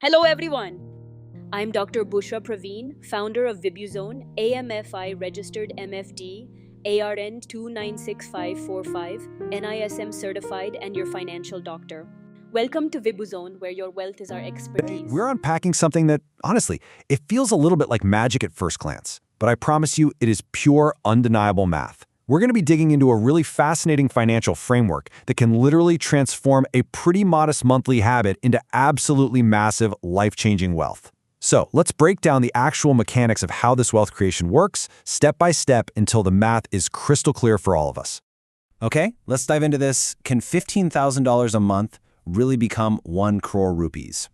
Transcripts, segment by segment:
Hello everyone. I'm Dr. Bushra Praveen, founder of Vibuzone, AMFI registered MFD, ARN 296545, NISM Certified, and your financial doctor. Welcome to Vibuzone, where your wealth is our Today, expertise. we're unpacking something that, honestly, it feels a little bit like magic at first glance, but I promise you it is pure, undeniable math. We're going to be digging into a really fascinating financial framework that can literally transform a pretty modest monthly habit into absolutely massive, life-changing wealth. So let's break down the actual mechanics of how this wealth creation works, step by step, until the math is crystal clear for all of us. Okay, let's dive into this. Can $15,000 a month really become 1 crore rupees?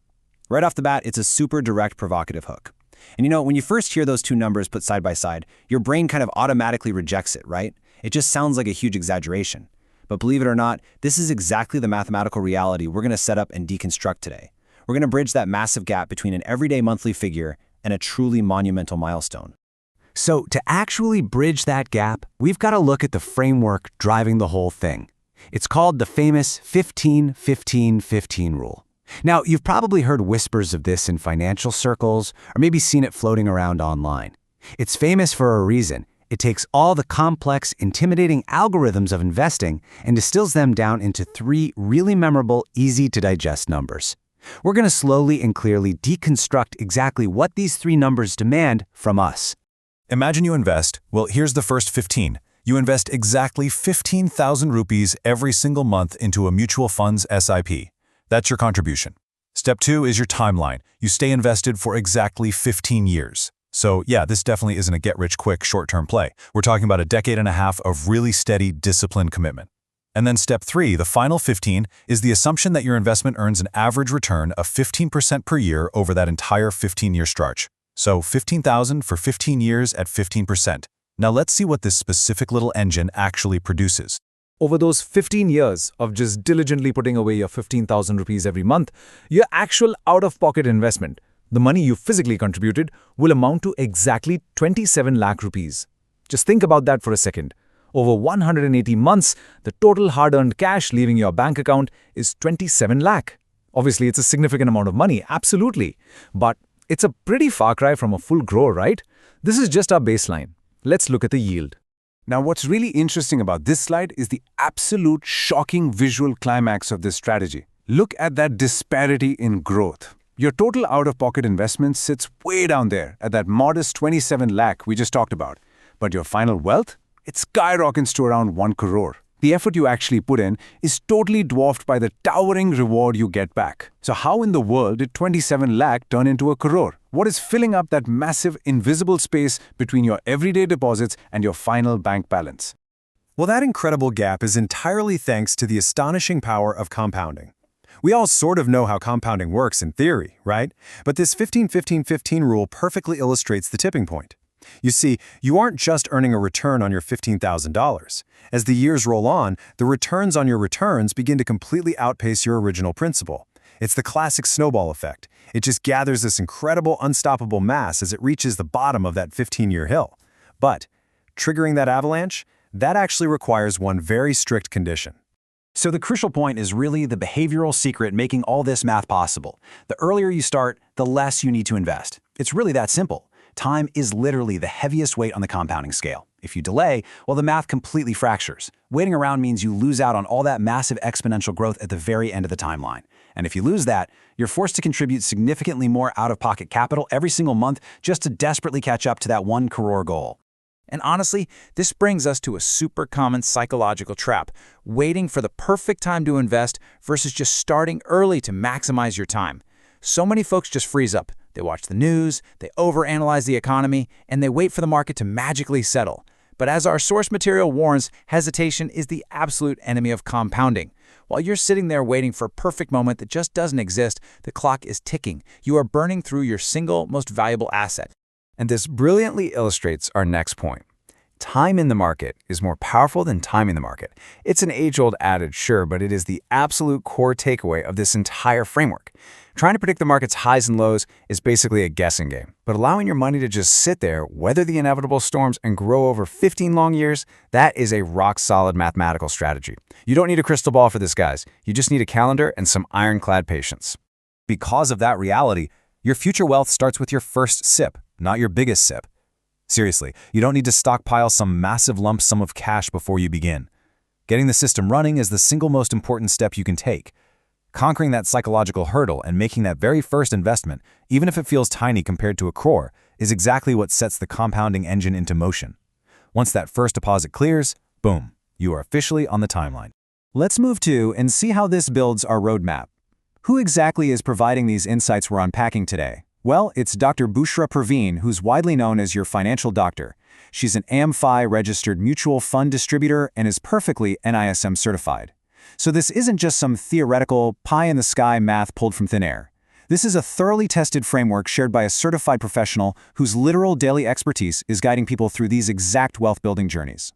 Right off the bat, it's a super direct, provocative hook. And when you first hear those two numbers put side by side, your brain kind of automatically rejects it, right? It just sounds like a huge exaggeration. But believe it or not, this is exactly the mathematical reality we're going to set up and deconstruct today. We're going to bridge that massive gap between an everyday monthly figure and a truly monumental milestone. So to actually bridge that gap, we've got to look at the framework driving the whole thing. It's called the famous 15-15-15 rule. Now, you've probably heard whispers of this in financial circles, or maybe seen it floating around online. It's famous for a reason. It takes all the complex, intimidating algorithms of investing and distills them down into 3 really memorable, easy-to-digest numbers. We're going to slowly and clearly deconstruct exactly what these 3 numbers demand from us. Imagine you invest. Well, here's the first 15. You invest exactly 15,000 rupees every single month into a mutual funds SIP. That's your contribution. Step 2 is your timeline. You stay invested for exactly 15 years. So yeah, this definitely isn't a get-rich-quick short-term play. We're talking about a decade and a half of really steady, disciplined commitment. And then step 3, the final 15, is the assumption that your investment earns an average return of 15% per year over that entire 15-year stretch. So 15,000 for 15 years at 15%. Now let's see what this specific little engine actually produces. Over those 15 years of just diligently putting away your 15,000 rupees every month, your actual out-of-pocket investment, the money you physically contributed, will amount to exactly 27 lakh rupees. Just think about that for a second. Over 180 months, the total hard-earned cash leaving your bank account is 27 lakh. Obviously, it's a significant amount of money, absolutely. But it's a pretty far cry from a full grow, right? This is just our baseline. Let's look at the yield. Now, what's really interesting about this slide is the absolute shocking visual climax of this strategy. Look at that disparity in growth. Your total out-of-pocket investment sits way down there at that modest 27 lakh we just talked about. But your final wealth? It skyrockets to around 1 crore. The effort you actually put in is totally dwarfed by the towering reward you get back. So how in the world did 27 lakh turn into 1 crore? What is filling up that massive invisible space between your everyday deposits and your final bank balance? Well, that incredible gap is entirely thanks to the astonishing power of compounding. We all sort of know how compounding works in theory, right? But this 15-15-15 rule perfectly illustrates the tipping point. You see, you aren't just earning a return on your $15,000. As the years roll on, the returns on your returns begin to completely outpace your original principal. It's the classic snowball effect. It just gathers this incredible, unstoppable mass as it reaches the bottom of that 15-year hill. But triggering that avalanche, that actually requires one very strict condition. So the crucial point is really the behavioral secret making all this math possible. The earlier you start, the less you need to invest. It's really that simple. Time is literally the heaviest weight on the compounding scale. If you delay, well, the math completely fractures. Waiting around means you lose out on all that massive exponential growth at the very end of the timeline. And if you lose that, you're forced to contribute significantly more out-of-pocket capital every single month just to desperately catch up to that 1 crore goal. And honestly, this brings us to a super common psychological trap, waiting for the perfect time to invest versus just starting early to maximize your time. So many folks just freeze up. They watch the news, they overanalyze the economy, and they wait for the market to magically settle. But as our source material warns, hesitation is the absolute enemy of compounding. While you're sitting there waiting for a perfect moment that just doesn't exist, the clock is ticking. You are burning through your single most valuable asset. And this brilliantly illustrates our next point. Time in the market is more powerful than timing the market. It's an age-old adage, sure, but it is the absolute core takeaway of this entire framework. Trying to predict the market's highs and lows is basically a guessing game. But allowing your money to just sit there, weather the inevitable storms, and grow over 15 long years, that is a rock-solid mathematical strategy. You don't need a crystal ball for this, guys. You just need a calendar and some ironclad patience. Because of that reality, your future wealth starts with your first sip, not your biggest sip. Seriously, you don't need to stockpile some massive lump sum of cash before you begin. Getting the system running is the single most important step you can take. Conquering that psychological hurdle and making that very first investment, even if it feels tiny compared to a crore, is exactly what sets the compounding engine into motion. Once that first deposit clears, boom, you are officially on the timeline. Let's move to and see how this builds our roadmap. Who exactly is providing these insights we're unpacking today? Well, it's Dr. Bushra Praveen, who's widely known as your financial doctor. She's an AMFI registered mutual fund distributor and is perfectly NISM certified. So this isn't just some theoretical, pie-in-the-sky math pulled from thin air. This is a thoroughly tested framework shared by a certified professional whose literal daily expertise is guiding people through these exact wealth-building journeys.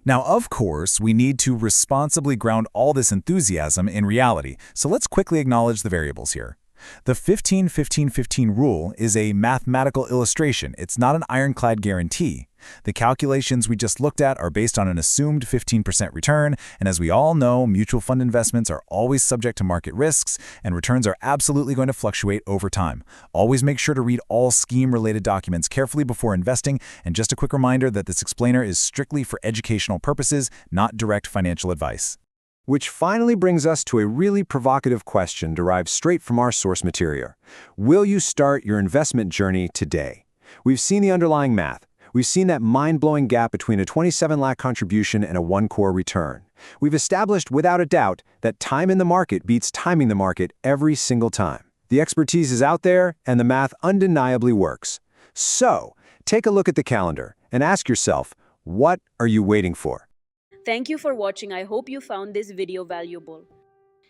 Now, of course, we need to responsibly ground all this enthusiasm in reality, so let's quickly acknowledge the variables here. The 15-15-15 rule is a mathematical illustration. It's not an ironclad guarantee. The calculations we just looked at are based on an assumed 15% return, and as we all know, mutual fund investments are always subject to market risks, and returns are absolutely going to fluctuate over time. Always make sure to read all scheme-related documents carefully before investing, and just a quick reminder that this explainer is strictly for educational purposes, not direct financial advice. Which finally brings us to a really provocative question derived straight from our source material. Will you start your investment journey today? We've seen the underlying math. We've seen that mind-blowing gap between a 27 lakh contribution and a 1 crore return. We've established without a doubt that time in the market beats timing the market every single time. The expertise is out there, and the math undeniably works. So, take a look at the calendar and ask yourself, what are you waiting for? Thank you for watching. I hope you found this video valuable.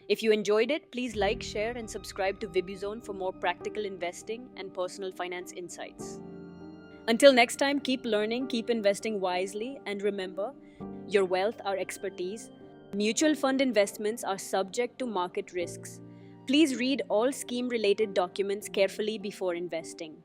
If you enjoyed it, please like, share, and subscribe to Vibuzone for more practical investing and personal finance insights. Until next time, keep learning, keep investing wisely, and remember, your wealth, our expertise. Mutual fund investments are subject to market risks. Please read all scheme-related documents carefully before investing.